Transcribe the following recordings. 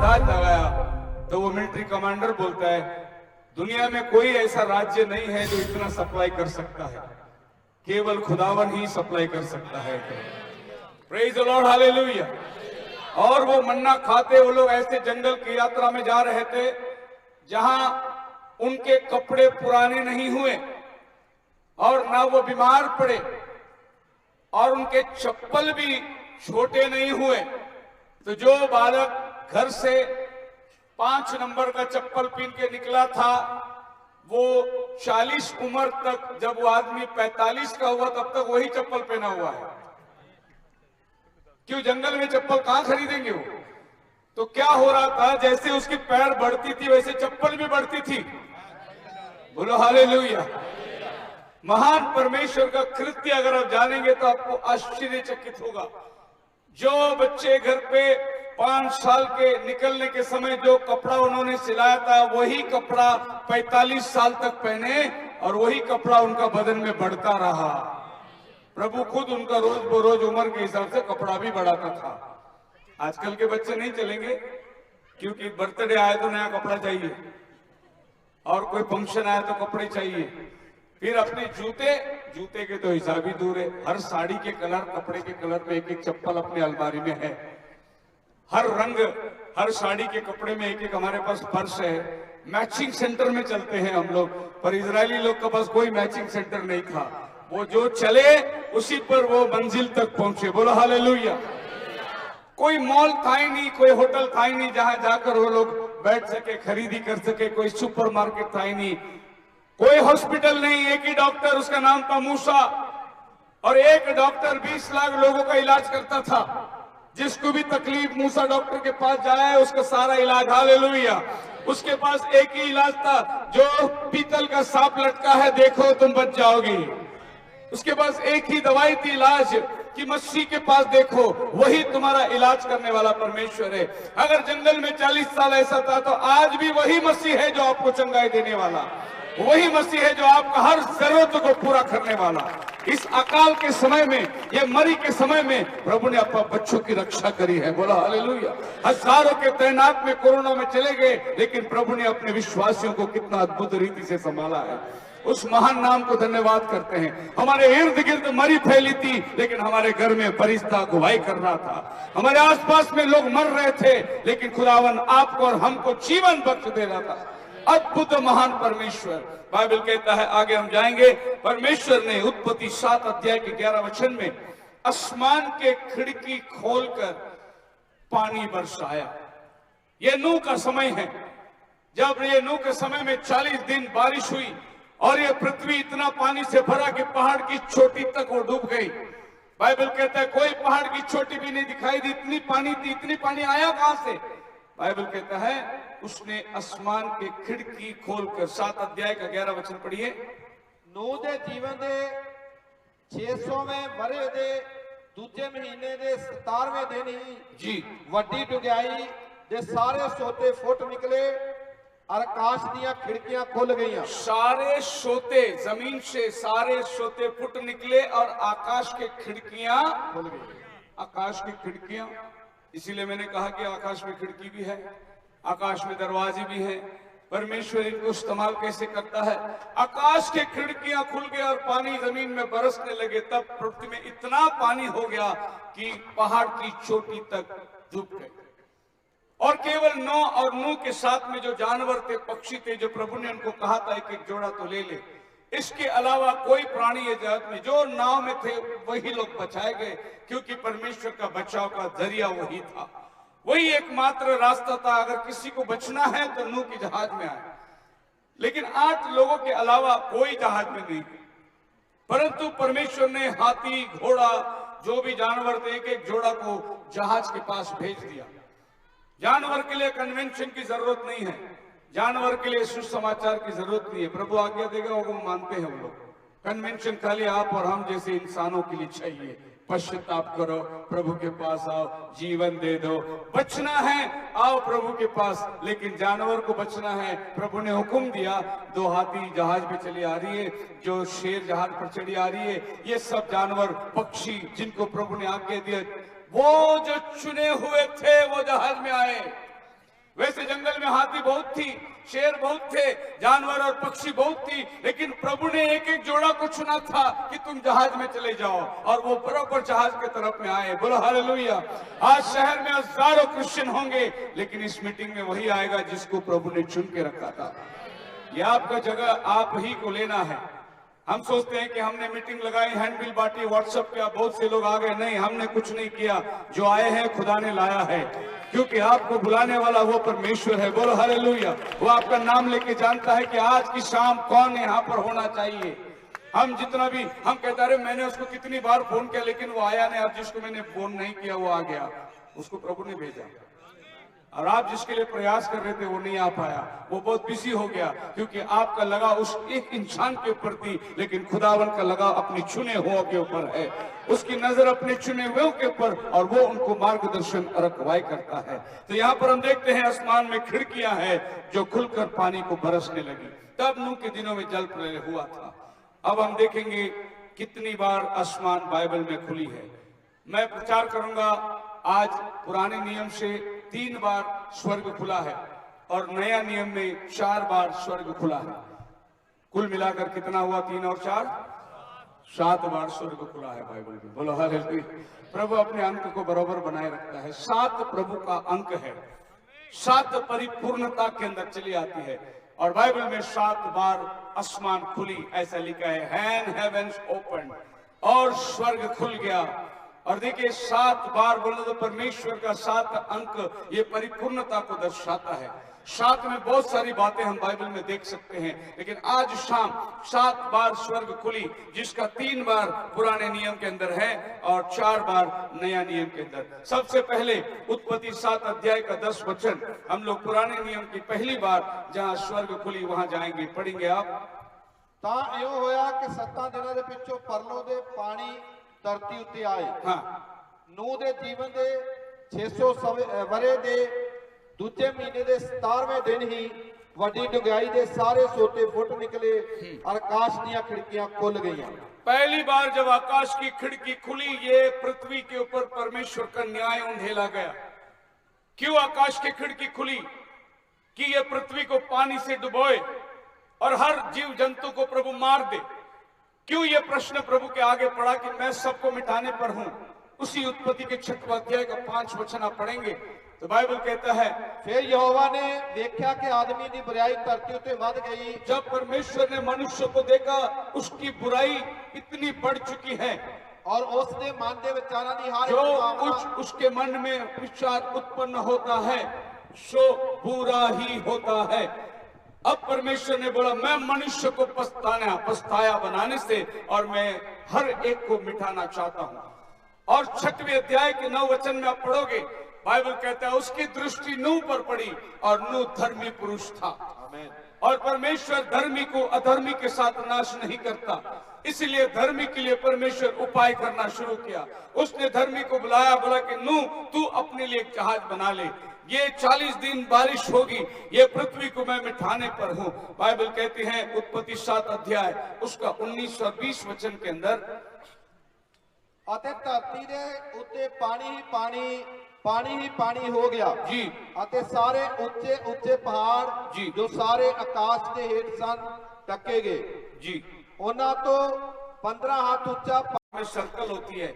जहाज लगाया तो वो मिलिट्री कमांडर बोलता है दुनिया में कोई ऐसा राज्य नहीं है जो इतना सप्लाई कर सकता है, केवल खुदावन ही सप्लाई कर सकता है। Praise the Lord, hallelujah. और वो मन्ना खाते वो लोग ऐसे जंगल की यात्रा में जा रहे थे जहां उनके कपड़े पुराने नहीं हुए और ना वो बीमार पड़े और उनके चप्पल भी छोटे नहीं हुए। तो जो बालक घर से 5 नंबर का चप्पल पहन के निकला था वो 40 उम्र तक, जब वो आदमी 45 का हुआ तब तक वही चप्पल पहना हुआ है। क्यों? जंगल में चप्पल कहां खरीदेंगे वो? तो क्या हो रहा था, जैसे उसकी पैर बढ़ती थी वैसे चप्पल भी बढ़ती थी। बोलो हालेलुया। महान परमेश्वर का कृत्य अगर आप जानेंगे तो आपको आश्चर्यचकित होगा। जो बच्चे घर पे 5 साल के निकलने के समय जो कपड़ा उन्होंने सिलाया था वही कपड़ा 45 साल तक पहने और वही कपड़ा उनका बदन में बढ़ता रहा। प्रभु खुद उनका रोज बरोज उम्र के हिसाब से कपड़ा भी बढ़ाता था। आजकल के बच्चे नहीं चलेंगे क्योंकि बर्थडे आए तो नया कपड़ा चाहिए और कोई फंक्शन आया तो कपड़े चाहिए। फिर अपने जूते के तो हिसाब ही दूर है। हर साड़ी के कलर, कपड़े के कलर पे एक एक चप्पल अपनी अलमारी में है। हर रंग, हर साड़ी के कपड़े में एक एक हमारे पास पर्स है। मैचिंग सेंटर में चलते हैं हम लोग, पर इजरायली लोग के पास कोई मैचिंग सेंटर नहीं था। वो जो चले उसी पर वो मंजिल तक पहुंचे। बोलो हालेलुया। कोई मॉल था ही नहीं, कोई होटल था ही नहीं जहां जाकर वो लोग बैठ सके, खरीदी कर सके। कोई सुपरमार्केट था ही नहीं, कोई हॉस्पिटल नहीं। एक ही डॉक्टर, उसका नाम था मूसा, और एक डॉक्टर 20 लाख लोगों का इलाज करता था। जिसको भी तकलीफ मूसा डॉक्टर के पास जाए उसका सारा इलाज। हालेलुया। उसके पास एक ही इलाज था, जो पीतल का सांप लटका है देखो तुम बच जाओगी। उसके पास एक ही दवाई थी इलाज कि मसीह के पास देखो, वही तुम्हारा इलाज करने वाला परमेश्वर है। अगर जंगल में 40 साल ऐसा था तो आज भी वही मसीह है जो आपको चंगाई देने वाला, वही मसीह है जो आपका हर जरूरत को पूरा करने वाला। इस अकाल के समय में, ये मरी के समय में प्रभु ने अपने बच्चों की रक्षा करी है। बोला हालेलुया। हजारों के तैनात में कोरोना में चले गए, लेकिन प्रभु ने अपने विश्वासियों को कितना अद्भुत रीति से संभाला है। उस महान नाम को धन्यवाद करते हैं। हमारे इर्द गिर्द मरी फैली थी, लेकिन हमारे घर में फरिश्ता अगुवाई कर रहा था। हमारे आसपास में लोग मर रहे थे, लेकिन खुदावन आपको और हमको जीवन बख्श दे रहा था। अद्भुत महान परमेश्वर। बाइबल कहता है, आगे हम जाएंगे, परमेश्वर ने उत्पत्ति 7 अध्याय के 11 वचन में आसमान के खिड़की खोलकर पानी बरसाया। यह नूह का समय है। जब ये नूह के समय में 40 दिन बारिश हुई और ये पृथ्वी इतना पानी से भरा कि पहाड़ की चोटी तक वो डूब गई। बाइबल कहता है कोई पहाड़ की चोटी भी नहीं दिखाई दी, इतनी पानी थी। इतनी पानी आया कहां से? बाइबल कहता है उसने आसमान के खिड़की खोलकर। 7 अध्याय का 11 वचन पढ़िए। नूह दे जीवन दे 600वें बरे दे दूजे महीने दे 17वें दिन ही जी वड्डी डुगाई दे सारे सोते फुट निकले और आकाश दियां खिड़कियां खुल गईयां। सारे सोते, जमीन से सारे सोते फुट निकले और आकाश की खिड़कियां खुल गई। आकाश की खिड़कियां, इसीलिए मैंने कहा कि आकाश में खिड़की भी है, आकाश में दरवाजे भी हैं। परमेश्वर इनको इस्तेमाल कैसे करता है। आकाश की खिड़कियां खुल गई और पानी जमीन में बरसने लगे। तब पृथ्वी में इतना पानी हो गया कि पहाड़ की चोटी तक डूब गए। और केवल नूह और नूह के साथ में जो जानवर थे, पक्षी थे, जो प्रभु ने उनको कहा था एक एक जोड़ा तो ले ले, इसके अलावा कोई प्राणी ये जगत में जो नाव में थे वही लोग बचाए गए, क्योंकि परमेश्वर का बचाव का जरिया वही था। वही एकमात्र रास्ता था। अगर किसी को बचना है तो नूह के जहाज में आए। लेकिन 8 लोगों के अलावा कोई जहाज में नहीं। परंतु परमेश्वर ने हाथी, घोड़ा, जो भी जानवर थे, एक एक जोड़ा को जहाज के पास भेज दिया। जानवर के लिए कन्वेंशन की जरूरत नहीं है, जानवर के लिए सुसमाचार की जरूरत नहीं है। प्रभु आज्ञा देगा वो मानते हैं वो लोग। कन्वेंशन खाली आप और हम जैसे इंसानों के लिए चाहिए। पश्चाताप करो, प्रभु के पास आओ, जीवन दे दो। बचना है आओ प्रभु के पास, लेकिन जानवर को बचना है। प्रभु ने हुक्म दिया, 2 हाथी जहाज पे चली आ रही है, जो शेर जहाज पर चढ़ी आ रही है, ये सब जानवर, पक्षी जिनको प्रभु ने आज्ञा दी, वो जो चुने हुए थे वो जहाज में आए। वैसे जंगल में हाथी बहुत थी, शेर बहुत थे, जानवर और पक्षी बहुत थी, लेकिन प्रभु ने एक एक जोड़ा को चुना था कि तुम जहाज में चले जाओ, और वो बराबर जहाज की तरफ में आए। बोलो हालेलुया। आज शहर में हजारों क्रिश्चियन होंगे, लेकिन इस मीटिंग में वही आएगा जिसको प्रभु ने चुन के रखा था। ये आपका जगह आप ही को लेना है। हम सोचते हैं कि हमने मीटिंग लगाई, हैंडबिल बांटी, व्हाट्सएप किया, बहुत से लोग आ गए। नहीं, हमने कुछ नहीं किया। जो आए हैं खुदा ने लाया है, क्योंकि आपको बुलाने वाला वो परमेश्वर है। बोलो हालेलुया। वो आपका नाम लेके जानता है कि आज की शाम कौन यहाँ पर होना चाहिए। हम जितना भी हम कहते रहे, मैंने उसको कितनी बार फोन किया लेकिन वो आया नहीं। अब जिसको मैंने फोन नहीं किया वो आ गया, उसको प्रभु ने भेजा। और आप जिसके लिए प्रयास कर रहे थे वो नहीं आ पाया, वो बहुत बिजी हो गया, क्योंकि आपका लगा उस एक इंसान के ऊपर थी, लेकिन खुदावन का लगा अपने चुने हुओं के ऊपर है। उसकी नजर अपने चुने हुओं के ऊपर, और वो उनको मार्गदर्शन और अगुवाई करता है। तो यहाँ पर हम देखते हैं आसमान में खिड़कियां हैं जो खुलकर पानी को बरसने लगी। तब नूह के दिनों में जल प्रलय हुआ था। अब हम देखेंगे कितनी बार आसमान बाइबल में खुली है। मैं प्रचार करूंगा आज पुराने नियम से 3 बार स्वर्ग खुला है, और नया नियम में 4 बार स्वर्ग खुला है। कुल मिलाकर कितना हुआ? 3 और 4 7 बार स्वर्ग खुला है बाइबल में। बोलो हालेलुया। प्रभु अपने अंक को बराबर बनाए रखता है। 7 प्रभु का अंक है, 7 परिपूर्णता के अंदर चली आती है। और बाइबल में 7 बार आसमान खुली, ऐसा लिखा है, हैंड हेवेंस ओपन, और स्वर्ग खुल गया। और देखिए 7 बार बोलो तो परमेश्वर का 7 अंक ये परिपूर्णता को दर्शाता है। 7 में बहुत सारी बातें हम बाइबल में देख सकते हैं, लेकिन आज शाम 7 बार स्वर्ग खुली, जिसका 3 बार पुराने नियम के अंदर है और 4 बार नया नियम के अंदर। सबसे पहले उत्पत्ति 7 अध्याय का 10 वचन हम लोग पुराने नियम की पहली बार जहां स्वर्ग खुली वहां जाएंगे, पढ़ेंगे आप। ਤਾਂ ਇਹੋ ਹੋਇਆ ਕਿ 7 ਦਿਨਾਂ ਦੇ ਪਿੱਛੋਂ ਪਰਲੋ ਦੇ ਪਾਣੀ ਧਰਤੀ ਉੱਤੇ ਆਏ। ਨੂਹ ਦੇ ਜੀਵਨ ਦੇ 600 ਵਰੇ ਦੇ ਦੂਜੇ ਮਹੀਨੇ ਦੇ 17ਵੇਂ ਦਿਨ ਹੀ ਵੱਡੀ ਡੁੰਗਾਈ ਦੇ ਸਾਰੇ सोते फुट निकले और आकाश ਦੀਆਂ खिड़कियां खुल गईं। पहली बार जब आकाश की खिड़की खुली, ये पृथ्वी के ऊपर परमेश्वर का न्याय उंडेला गया। क्यों आकाश की खिड़की खुली? कि ये पृथ्वी को पानी से डुबोए और हर जीव जंतु को प्रभु मार दे। क्यों ये प्रश्न प्रभु के आगे पड़ा कि मैं सबको मिटाने पर हूं। उसी उत्पत्ति के 6वें अध्याय का 5 वचन आप पढ़ेंगे तो बाइबल कहता है, फिर यहोवा ने देखा कि आदमी की बुराई धरती उत्ते बढ़ गई। जब परमेश्वर ने मनुष्य को देखा उसकी बुराई इतनी बढ़ चुकी है, और उसके मन के विचारों की हर जो कुछ उसके मन में विचार उत्पन्न होता है सो बुरा ही होता है। अब परमेश्वर ने बोला, मैं मनुष्य को पछताया बनाने से और मैं हर एक को मिटाना चाहता हूं। और 6वें अध्याय के 9 वचन में आप पढ़ोगे, बाइबल कहता है उसकी दृष्टि नूह पर पड़ी और नूह धर्मी पुरुष था। और परमेश्वर धर्मी को अधर्मी के साथ नाश नहीं करता, इसलिए धर्मी के लिए परमेश्वर उपाय करना शुरू किया। उसने धर्मी को बुलाया, बोला कि नूह तू अपने लिए एक जहाज बना ले, ये 40 दिन बारिश होगी, ये पृथ्वी को मैं मिटाने पर हूं। बाइबल कहती है उत्पत्ति 7 अध्याय उसका 19 और 20 वचन के अंदर, अते धरती दे उत्ते पानी ही पानी हो गया जी। अते सारे ऊंचे ऊंचे पहाड़ जी जो सारे आकाश के हेठ सन ढके गए जी। उन्हां तो 15 हाथ ऊंचा में सर्कल होती है,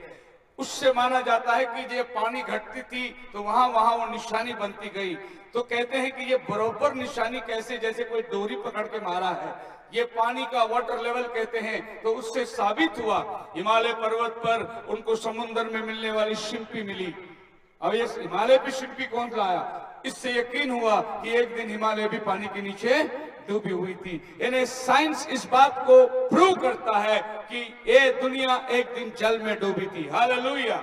उससे माना जाता है कि ये पानी घटती थी तो वहां वो निशानी बनती गई। तो कहते हैं कि ये बरोबर निशानी कैसे, जैसे कोई डोरी पकड़ के मारा है। ये पानी का वाटर लेवल कहते हैं। तो उससे साबित हुआ हिमालय पर्वत पर उनको समुद्र में मिलने वाली शिल्पी मिली। अब ये हिमालय पे शिल्पी कौन लाया? इससे यकीन हुआ कि एक दिन हिमालय भी पानी के नीचे डूबी हुई थी। यानी साइंस इस बात को प्रूव करता है कि ये दुनिया एक दिन जल में डूबी थी। हालेलुया।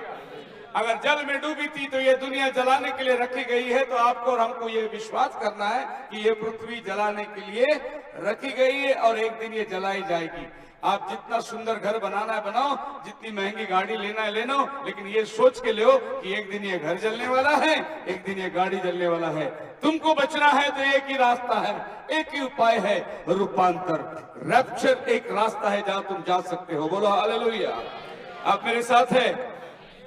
अगर जल में डूबी थी तो ये दुनिया जलाने के लिए रखी गई है। तो आपको और हमको ये विश्वास करना है कि ये पृथ्वी जलाने के लिए रखी गई है और एक दिन ये जलाई जाएगी। आप जितना सुंदर घर बनाना है बनाओ, जितनी महंगी गाड़ी लेना है ले लो, लेकिन ये सोच के लो कि एक दिन ये घर जलने वाला है, एक दिन ये गाड़ी जलने वाला है। तुमको बचना है तो एक ही रास्ता है, एक ही उपाय है, रूपांतर। रैप्चर एक रास्ता है जहां तुम जा सकते हो। बोलो हालेलुया। आप मेरे साथ है।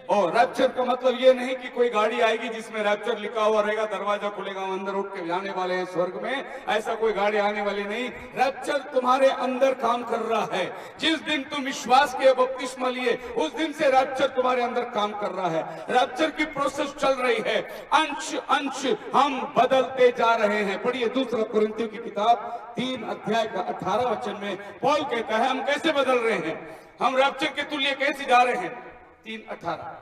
और रैप्चर का मतलब ये नहीं कि कोई गाड़ी आएगी जिसमें रैप्चर लिखा हुआ रहेगा, दरवाजा खुलेगा, अंदर उठ के जाने वाले हैं स्वर्ग में, ऐसा कोई गाड़ी आने वाली नहीं। रैप्चर तुम्हारे अंदर काम कर रहा है। जिस दिन तुम विश्वास के बपतिस्मा लिए उस दिन से रैप्चर तुम्हारे अंदर काम कर रहा है। रैप्चर की प्रोसेस चल रही है, अंश अंश हम बदलते जा रहे हैं। पढ़िए दूसरा कुरिन्थियों की किताब 3 अध्याय का 18 वचन में पौल कहता है हम कैसे बदल रहे हैं, हम रैप्चर के तुल्य कैसे जा रहे हैं। 3:18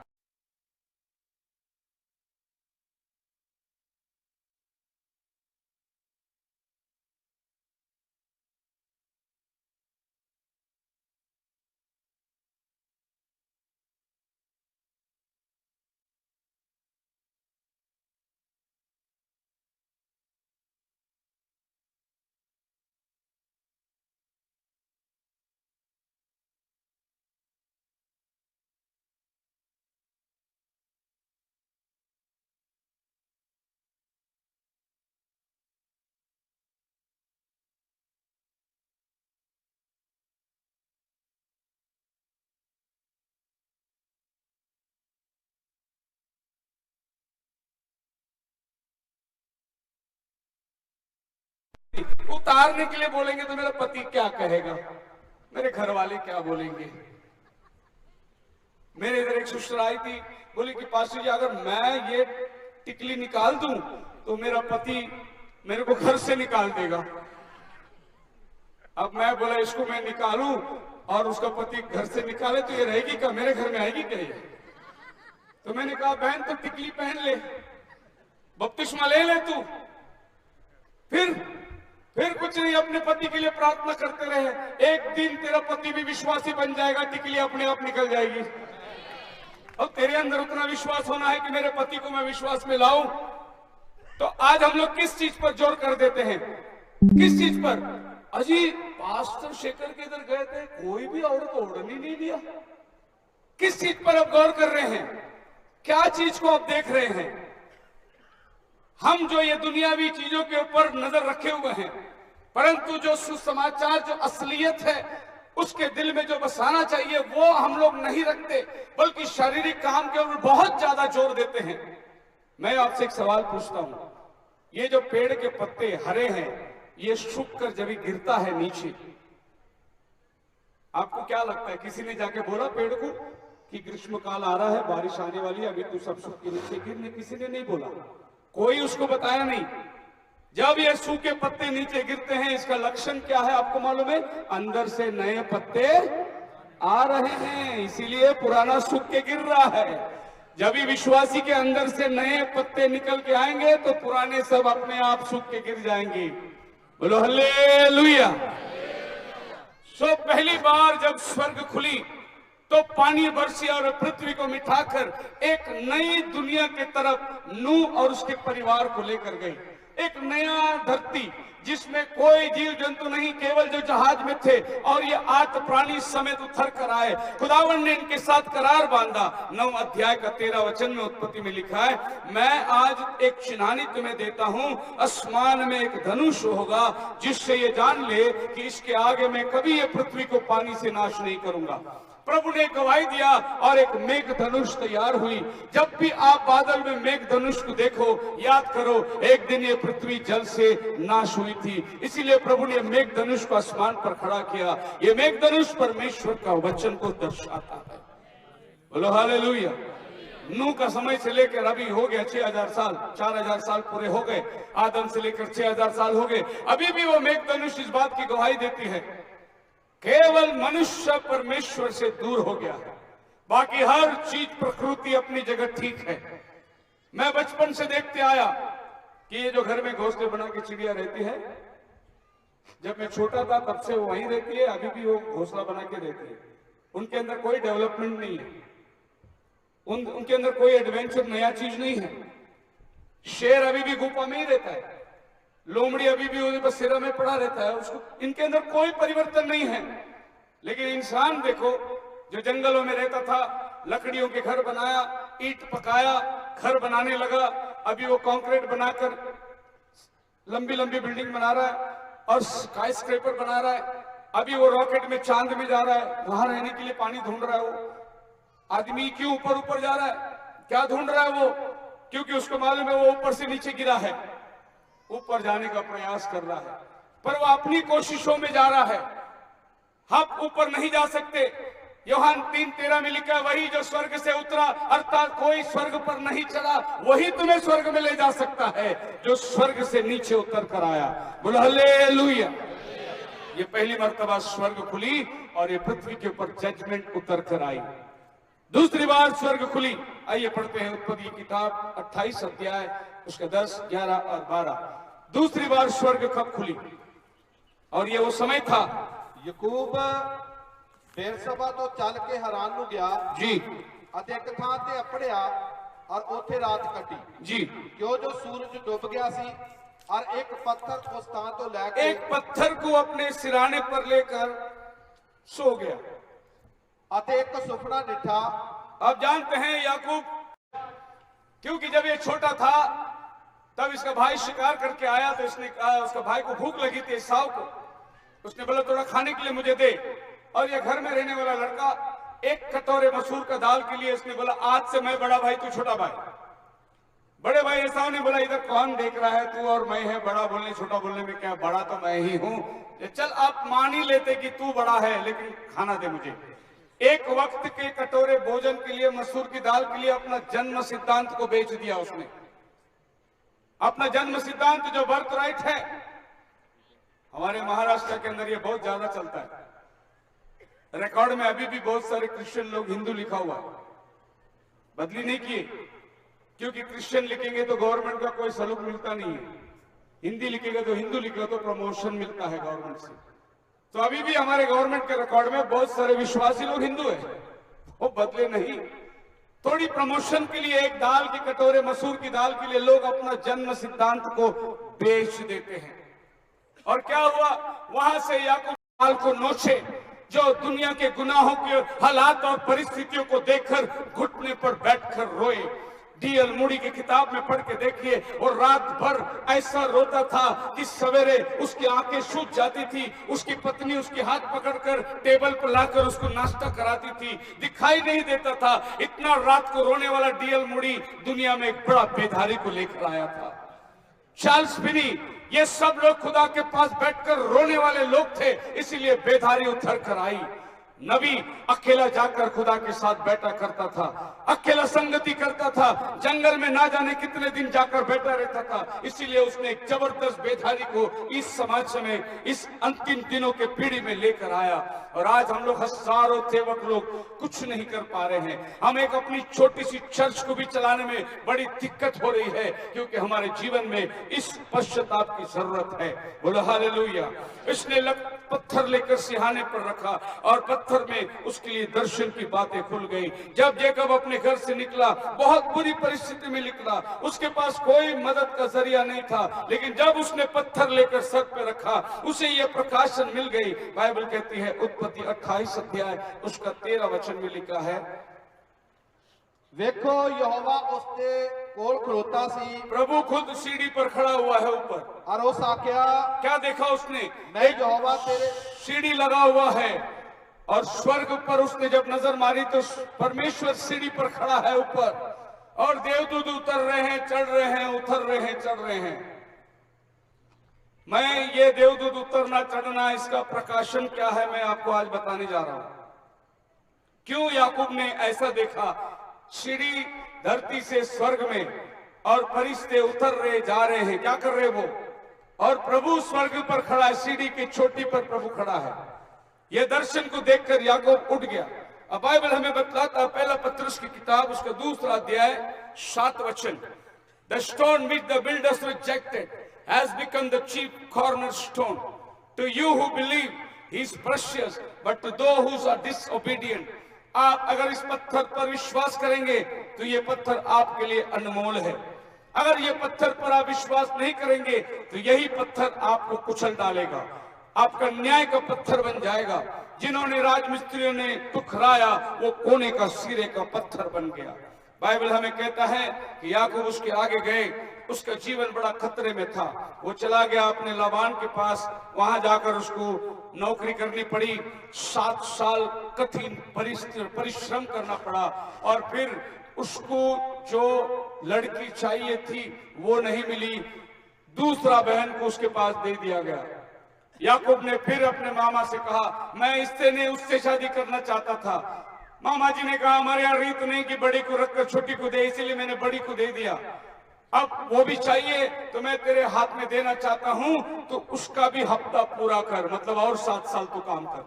उतारने के लिए बोलेंगे तो मेरा पति क्या कहेगा, मेरे घर वाले क्या बोलेंगे। मेरे इधर एक सिस्टर आई थी, बोली कि पास्टर जी अगर मैं ये टिकली निकाल दूं तो मेरा पति मेरे को घर से निकाल देगा। अब मैं बोला इसको मैं निकालूं और उसका पति घर से निकाले तो ये रहेगी क्या, मेरे घर में आएगी क्या ये। तो मैंने कहा बहन तो टिकली पहन ले, बपतिस्मा ले ले तू, फिर कुछ नहीं, अपने पति के लिए प्रार्थना करते रहे। एक दिन तेरा पति भी विश्वासी बन जाएगा, टिकली अपने आप निकल जाएगी। अब तेरे अंदर उतना विश्वास होना है कि मेरे पति को मैं विश्वास में लाऊं। तो आज हम लोग किस चीज पर जोर कर देते हैं, किस चीज पर। अजी पास्टर शेखर के इधर गए थे, कोई भी औरत ओढ़नी नहीं दिया। किस चीज पर आप गौर कर रहे हैं, क्या चीज को आप देख रहे हैं। हम जो ये दुनियावी चीजों के ऊपर नजर रखे हुए हैं, परंतु जो सुसमाचार, जो असलियत है, उसके दिल में जो बसाना चाहिए वो हम लोग नहीं रखते, बल्कि शारीरिक काम के ऊपर बहुत ज्यादा जोर देते हैं। मैं आपसे एक सवाल पूछता हूं, ये जो पेड़ के पत्ते हरे हैं, ये सूख कर जब गिरता है नीचे, आपको क्या लगता है, किसी ने जाके बोला पेड़ को कि ग्रीष्म काल आ रहा है, बारिश आने वाली है, अभी तू सब सूख के नीचे गिरने, किसी ने नहीं बोला, कोई उसको बताया नहीं। जब ये सूखे पत्ते नीचे गिरते हैं, इसका लक्षण क्या है आपको मालूम है, अंदर से नए पत्ते आ रहे हैं, इसीलिए पुराना सूख के गिर रहा है। जब भी विश्वासी के अंदर से नए पत्ते निकल के आएंगे तो पुराने सब अपने आप सूख के गिर जाएंगे। बोलो हालेलुया। सो पहली बार जब स्वर्ग खुली तो पानी बरसी और पृथ्वी को मिठाकर एक नई दुनिया की तरफ नूह और उसके परिवार को लेकर गई। एक नया धरती जिसमें कोई जीव जंतु नहीं, केवल जो जहाज में थे और ये 8 प्राणी समेत उतर कर आए। खुदावन ने इनके साथ करार बांधा। 9 अध्याय का 13 वचन में उत्पत्ति में लिखा है, मैं आज एक चिन्हानी तुम्हें देता हूं, आसमान में एक धनुष होगा जिससे ये जान ले कि इसके आगे मैं कभी ये पृथ्वी को पानी से नाश नहीं करूंगा। प्रभु ने गवाही दिया और एक मेघ धनुष तैयार हुई। जब भी आप बादल में मेघ धनुष को देखो, याद करो एक दिन ये पृथ्वी जल से नाश हुई थी, इसीलिए प्रभु ने मेघ धनुष को आसमान पर खड़ा किया। ये मेघ धनुष परमेश्वर का वचन को दर्शाता है। बोलो हालेलुया। नूह का समय से लेकर अभी हो गया 6000 साल, 4000 साल पूरे हो गए। आदम से लेकर 6000 साल हो गए, अभी भी वो मेघ धनुष इस बात की गवाही देती है, केवल मनुष्य परमेश्वर से दूर हो गया है, बाकी हर चीज प्रकृति अपनी जगह ठीक है। मैं बचपन से देखते आया कि ये जो घर में घोंसले बना के चिड़िया रहती है, जब मैं छोटा था तब से वो वहीं रहती है, अभी भी वो घोंसला बना के रहती है। उनके अंदर कोई डेवलपमेंट नहीं है, उनके अंदर कोई एडवेंचर, नया चीज नहीं है। शेर अभी भी गुफा में ही रहता है, लोमड़ी अभी भी उसके सिरा में पड़ा रहता है, उसको, इनके अंदर कोई परिवर्तन नहीं है। लेकिन इंसान देखो, जो जंगलों में रहता था, लकड़ियों के घर बनाया, ईंट पकाया, घर बनाने लगा, अभी वो कंक्रीट बनाकर लंबी लंबी बिल्डिंग बना रहा है और स्काई स्क्रैपर बना रहा है। अभी वो रॉकेट में चांद में जा रहा है, वहां रहने के लिए पानी ढूंढ रहा है वो। आदमी क्यों ऊपर ऊपर जा रहा है? क्या ढूंढ रहा है वो? क्योंकि उसको मालूम है वो ऊपर से नीचे गिरा है, ऊपर जाने का प्रयास कर रहा है, पर वो अपनी कोशिशों में जा रहा है। हम ऊपर नहीं जा सकते। यूहन्ना 3:13 में लिखा है, वही जो स्वर्ग से उतरा, अर्थात कोई स्वर्ग पर नहीं चढ़ा, वही तुम्हें स्वर्ग में ले जा सकता है, जो स्वर्ग से नीचे उतर कर आया। बोलो हालेलुया। ये पहली मर्तबा स्वर्ग खुली और ये पृथ्वी के ऊपर जजमेंट उतर कर आई। दूसरी बार स्वर्ग खुली। आइए पढ़ते हैं उत्पत्ति की किताब 28 अध्याय उसका 10, 11 और 12। दूसरी बार स्वर्ग कब खुली? और ये वो समय था। ਯਕੂਬ ਬੇਰਸਬਾ ਤੋਂ ਚੱਲ ਕੇ ਹਰਾਨ ਨੂੰ ਗਿਆ ਜੀ ਅਤੇ ਇੱਕ ਥਾਂ ਤੇ ਅਪੜਿਆ ਔਰ ਉੱਥੇ ਰਾਤ ਕੱਟੀ जी। ਕਿਉਂ ਜੋ ਸੂਰਜ ਡੁੱਬ ਗਿਆ ਸੀ और एक पत्थर उस स्थान तो लेकर एक पत्थर को अपने सिराने पर लेकर सो गया। अते एक सुपना डिठा। आप जानते हैं याकूब, क्योंकि जब ये छोटा था तब इसका भाई शिकार करके आया तो इसने कहा, उसका भाई को भूख लगी थी एसाव को, उसने बोला थोड़ा खाने के लिए मुझे दे। और ये घर में रहने वाला लड़का एक कटोरे मसूर का दाल के लिए उसने बोला, आज से मैं बड़ा भाई तू छोटा भाई। बड़े भाई एसाव ने बोला, इधर कौन देख रहा है, तू और मैं है, बड़ा बोलने छोटा बोलने में क्या, बड़ा तो मैं ही हूं। चल आप मान ही लेते कि तू बड़ा है, लेकिन खाना दे मुझे। एक वक्त के कटोरे भोजन के लिए, मसूर की दाल के लिए अपना जन्म सिद्धांत को बेच दिया उसने। अपना जन्म सिद्धांत जो बर्थ राइट है, हमारे महाराष्ट्र के अंदर ये बहुत ज्यादा चलता है। रिकॉर्ड में अभी भी बहुत सारे क्रिश्चियन लोग हिंदू लिखा हुआ है, बदली नहीं किए, क्योंकि क्रिश्चियन लिखेंगे तो गवर्नमेंट का कोई सलूक मिलता नहीं है, हिंदी लिखेगा तो हिंदू लिखेगा तो प्रमोशन मिलता है गवर्नमेंट से। तो अभी भी हमारे गवर्नमेंट के रिकॉर्ड में बहुत सारे विश्वासी लोग हिंदू हैं, वो बदले नहीं। थोड़ी प्रमोशन के लिए एक दाल के कटोरे मसूर की दाल के लिए लोग अपना जन्म सिद्धांत को बेच देते हैं। और क्या हुआ, वहां से याकूब दाल को नोचे, जो दुनिया के गुनाहों के हालात और परिस्थितियों को देखकर घुटने पर बैठकर रोए। डीएल मूडी की किताब में पढ़ के देखिए, और रात भर ऐसा रोता था कि सवेरे उसकी आंखें सूज जाती थी। उसकी पत्नी उसके हाथ पकड़कर टेबल पर लाकर उसको नाश्ता कराती थी, दिखाई नहीं देता था। इतना रात को रोने वाला डीएल मूडी दुनिया में एक बड़ा बेधारी को लेकर आया था। चार्ल्स फिनी, ये सब लोग खुदा के पास बैठकर रोने वाले लोग थे, इसीलिए बेधारी उतर कर आई। नबी अकेला जाकर खुदा के साथ बैठा करता था, अकेला संगति करता था, जंगल में ना जाने कितने दिन जाकर बैठा रहता था। इसीलिए उसने एक जबरदस्त बेधारी को इस समाज में, इस अंतिम दिनों के पीढ़ी में लेकर आया। और आज हम लोग हजारों सेवक लोग कुछ नहीं कर पा रहे हैं। हम एक अपनी छोटी सी चर्च को भी चलाने में बड़ी दिक्कत हो रही है, क्योंकि हमारे जीवन में इस पश्चाताप की जरूरत है। बोलो हालेलुया। इसने पत्थर लेकर सिहाने पर रखा और पत्थर में उसके लिए दर्शन की बातें खुल गई। जब जेकब अपने घर से निकला, बहुत बुरी परिस्थिति में निकला, उसके पास कोई मदद का जरिया नहीं था, लेकिन जब उसने पत्थर लेकर सर पे रखा, उसे यह प्रकाशन मिल गई। बाइबल कहती है, उत्पत्ति 28 अध्याय उसका 13 वचन में लिखा है, वेखो यहोवा उसके कोल खड़ोता सी। प्रभु खुद सीढ़ी पर खड़ा हुआ है ऊपर। और उस आख्या, क्या देखा उसने? मैं यहोवा तेरे, सीढ़ी लगा हुआ है और स्वर्ग पर उसने जब नजर मारी तो परमेश्वर सीढ़ी पर खड़ा है ऊपर, और देवदूत उतर रहे हैं, चढ़ रहे हैं, उतर रहे हैं, चढ़ रहे हैं। मैं ये देवदूत उतरना चढ़ना, इसका प्रकाशन क्या है, मैं आपको आज बताने जा रहा हूं। क्यों याकूब ने ऐसा देखा? सीढ़ी धरती से स्वर्ग में, और फरिश्ते उतर रहे जा रहे हैं, क्या कर रहे वो? और प्रभु स्वर्ग पर खड़ा है, सीढ़ी की चोटी पर प्रभु खड़ा है। यह दर्शन को देखकर याकूब उठ गया। अब बाइबल हमें बतलाता, पहला पत्रस की किताब उसका 2 अध्याय 7 वचन, the stone which the builders rejected has become the chief cornerstone, to you who believe he is precious, but to those who are disobedient. आप अगर इस पत्थर पर विश्वास करेंगे तो ये पत्थर आपके लिए अनमोल है। अगर ये पत्थर पर आप विश्वास नहीं करेंगे तो यही पत्थर आपको कुचल डालेगा, आपका न्याय का पत्थर बन जाएगा। जिन्होंने राजमिस्त्रियों ने ठुकराया, वो कोने का सिरे का पत्थर बन गया। बाइबल हमें कहता है कि याकूब उसके आगे गए, उसका जीवन बड़ा खतरे में था। वो चला गया अपने लाबान के पास, वहां जाकर उसको नौकरी करनी पड़ी। 7 साल कठिन परिश्रम करना पड़ा और फिर उसको जो लड़की चाहिए थी वो नहीं मिली। दूसरा बहन को उसके पास दे दिया गया। याकूब ने फिर अपने मामा से कहा, मैं इससे नहीं उससे शादी करना चाहता था। मामा जी ने कहा, हमारे यहाँ रीत नहीं कि बड़ी को रखकर छोटी को दे, इसीलिए मैंने बड़ी को दे दिया। अब वो भी चाहिए तो मैं तेरे हाथ में देना चाहता हूं, तो उसका भी हफ्ता पूरा कर, मतलब और 7 साल तू काम कर।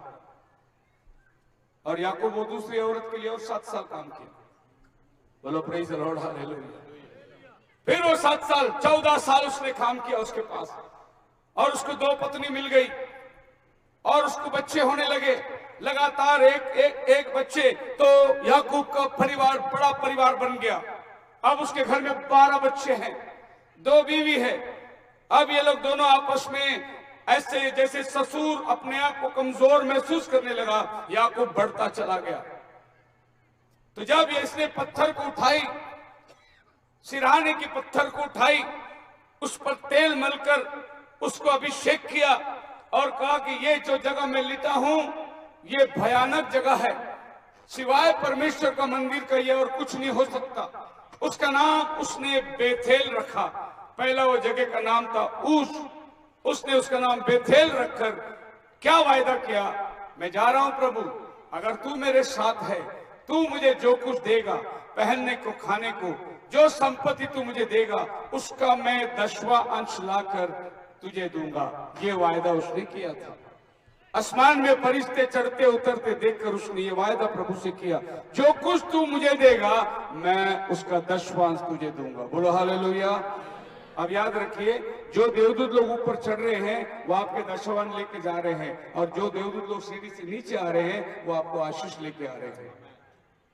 और याकूब वो दूसरी औरत के लिए और 7 साल काम किया। बोलो प्रेज़ द लॉर्ड, हालेलुया। फिर वो 7 साल 14 साल उसने काम किया उसके पास, और उसको 2 पत्नी मिल गई और उसको बच्चे होने लगे, लगातार एक बच्चे। तो याकूब का परिवार बड़ा परिवार बन गया। अब उसके घर में 12 बच्चे हैं, 2 बीवी है। अब ये लोग दोनों आपस में ऐसे जैसे ससुर अपने आप को कमजोर महसूस करने लगा, याकूब बढ़ता चला गया। तो जब ये इसने पत्थर को उठाई, सिरहाने की पत्थर को उठाई, उस पर तेल मलकर उसको अभिषेक किया और कहा कि ये जो जगह मैं लिटा हूं ये भयानक जगह है, सिवाय परमेश्वर का मंदिर का ये और कुछ नहीं हो सकता। उसका नाम उसने बेथेल रखा। पहला वो जगह का नाम था ऊस, उसने उसका नाम बेथेल रखकर क्या वायदा किया, मैं जा रहा हूं प्रभु, अगर तू मेरे साथ है, तू मुझे जो कुछ देगा, पहनने को खाने को, जो संपत्ति तू मुझे देगा, उसका मैं 10वां अंश लाकर तुझे दूंगा। ये वायदा उसने किया था। आसमान में फरिश्ते चढ़ते उतरते देखकर उसने ये वायदा प्रभु से किया, जो कुछ तू मुझे देगा मैं उसका 10वां अंश तुझे दूंगा। बोलो हालेलुया। अब याद रखिए, जो देवदूत लोग ऊपर चढ़ रहे हैं वो आपके 10वां लेके जा रहे हैं, और जो देवदूत लोग सीढ़ी से नीचे आ रहे हैं वो आपको आशीष लेके आ रहे हैं।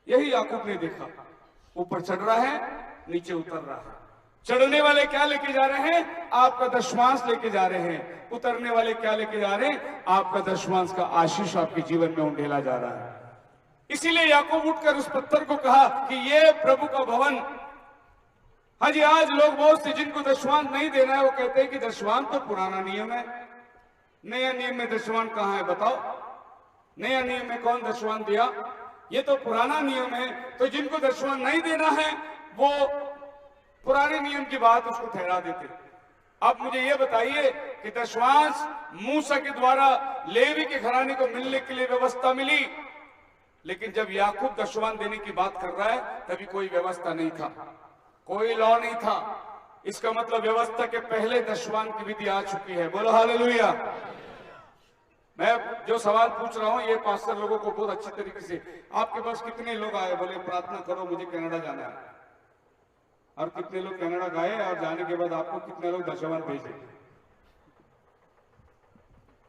यही याकूब ने देखा, ऊपर चढ़ रहा है, नीचे उतर रहा है। चढ़ने वाले क्या लेके जा रहे हैं? आपका 10वां लेके जा रहे हैं। उतरने वाले क्या लेके जा रहे हैं? आपका 10वां का आशीष आपके जीवन में उंडेला जा रहा है। इसीलिए याकूब उठकर उस पत्थर को कहा कि ये प्रभु का भवन। हाँ जी, आज लोग बहुत से जिनको 10वां नहीं देना है वो कहते हैं कि 10वां तो पुराना नियम है, नया नियम में 10वां कहाँ है बताओ? नया नियम में कौन 10वां दिया? ये तो पुराना नियम है। तो जिनको 10वां नहीं देना है वो पुराने नियम की बात उसको ठहरा देते। अब मुझे ये बताइए कि 10वां मूसा के द्वारा लेवी के घराने को मिलने के लिए व्यवस्था मिली, लेकिन जब याकूब 10वां देने की बात कर रहा है तभी कोई व्यवस्था नहीं था, कोई लॉ नहीं था। इसका मतलब व्यवस्था के पहले 10वां की विधि आ चुकी है। बोलो हालेलुया। मैं जो सवाल पूछ रहा हूं ये पास्टर लोगों को बहुत अच्छी तरीके से, आपके पास कितने लोग आए, बोले प्रार्थना करो मुझे कनाडा जाना है, और कितने लोग कनाडा गए और जाने के बाद आपको कितने लोग 10वां भेजे?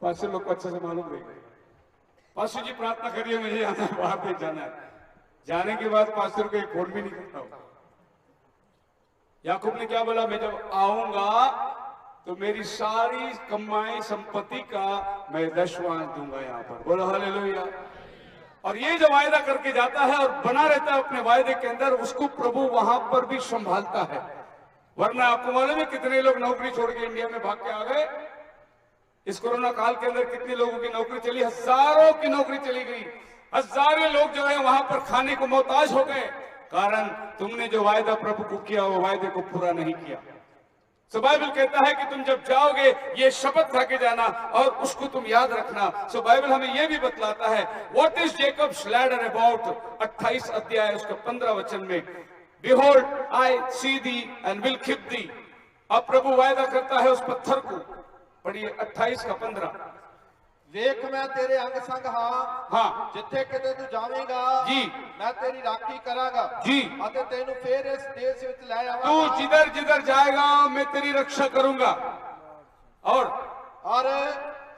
पास्टर लोग को अच्छे से मालूम रहेगा। पास्टर जी प्रार्थना करिए मुझे जाना है, बाहर पे जाना है। जाने के बाद पास्टर को एक फोन भी नहीं करता हूं। याकूब ने क्या बोला? मैं जब आऊंगा तो मेरी सारी कमाई संपत्ति का मैं 10वां दूंगा यहाँ पर। बोलो हालेलुया। और ये जो वायदा करके जाता है और बना रहता है अपने वायदे के अंदर, उसको प्रभु वहां पर भी संभालता है। वरना आपको मालूम है कितने लोग नौकरी छोड़ के इंडिया में भाग के आ गए? इस कोरोना काल के अंदर कितने लोगों की नौकरी चली? हजारों की नौकरी चली गई। हजारों लोग जो है वहां पर खाने को मोहताज हो गए, कारण तुमने जो वायदा प्रभु को किया वो वायदे को पूरा नहीं किया। सो बाइबल कहता है कि तुम जब जाओगे ये शपथ खा के जाना और उसको तुम याद रखना। सो बाइबल हमें यह भी बतलाता है, what is Jacob's ladder about? 28 अध्याय उसका 15 वचन में, behold I see thee and will keep thee. अब प्रभु वायदा करता है उस पत्थर को, पढ़िए 28 का 15। ਵੇਖ ਮੈਂ ਤੇਰੇ ਅੰਗ ਸੰਗ ਹਾਂ ਜਿੱਥੇ ਕਿਤੇ ਤੂੰ ਜਾਵੇਂਗਾ जी मैं तेरी राखी करांगा जी ਅਤੇ ਤੈਨੂੰ ਫੇਰ ਇਸ ਦੇਸ਼ ਵਿੱਚ ਲੈ तू ਆਵਾਂਗਾ जिधर जिधर जाएगा मैं तेरी रक्षा करूंगा। और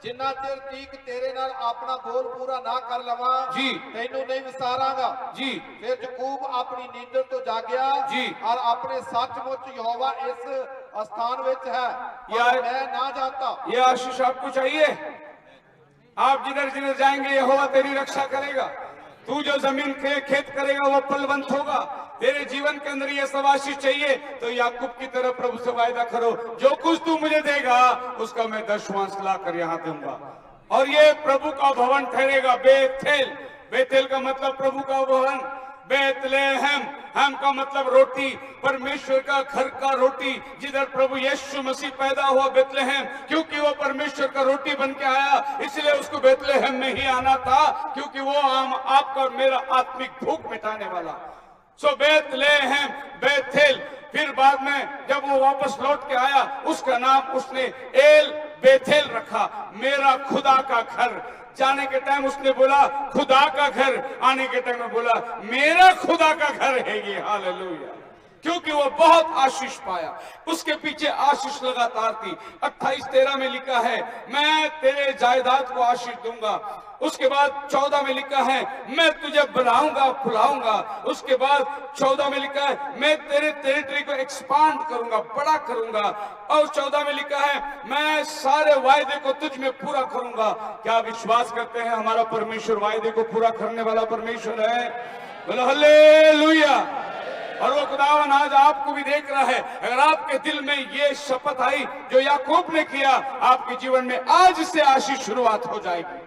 जिन्ना चिर तੀਕ तेरे नाल अपना बोल पूरा ना कर लवां जी तैनू नहीं विसारांगा जी। फिर याकूब अपनी नींदर तो जागया जी और अपने सचमुच यहोवा इस स्थान विच है यार मैं ना जाता। ये आशीष आपको चाहिए? आप जिधर जिधर जाएंगे यहोवा तेरी रक्षा करेगा। तू जो जमीन के खेत करेगा वो फलवंत होगा। तेरे जीवन के अंदर ये सब आशीष चाहिए तो याकूब की तरह प्रभु से वायदा करो, जो कुछ तू मुझे देगा उसका मैं 10वां ला कर यहाँ दूंगा, और ये प्रभु का भवन ठहरेगा। बेथेल, बेथेल का मतलब प्रभु का भवन, बेतलेहम, हम का मतलब रोटी, परमेश्वर का घर का रोटी, जिधर प्रभु यीशु मसीह पैदा हुआ बेतलेहम, क्योंकि वो परमेश्वर का रोटी बन के आया, इसलिए उसको बेतलेहम में ही आना था, क्योंकि वो आपका और मेरा आत्मिक भूख मिटाने वाला। सो बेतलेहम, बेथेल। फिर बाद में जब वो वापस लौट के आया, उसका नाम उसने एल बेथेल रखा, मेरा खुदा का घर। जाने के टाइम उसने बोला खुदा का घर, आने के टाइम में बोला मेरा खुदा का घर है ये। हालेलुया। क्योंकि वो बहुत आशीष पाया, उसके पीछे आशीष लगातार थी। 28:13 में लिखा है मैं तेरे जायदाद को आशीष दूंगा। उसके बाद 14 में लिखा है मैं तुझे बढ़ाऊंगा फुलाऊंगा। उसके बाद 14 में लिखा है मैं तेरे टेरिटरी को एक्सपांड करूंगा, बड़ा करूंगा। और 14 में लिखा है मैं सारे वायदे को तुझ में पूरा करूंगा। क्या विश्वास करते हैं हमारा परमेश्वर वायदे को पूरा करने वाला परमेश्वर है? बोलो हालेलुया। और वो खुदावन आज आपको भी देख रहा है। अगर आपके दिल में ये शपथ आई जो याकूब ने किया, आपके जीवन में आज से आशीष शुरुआत हो जाएगी,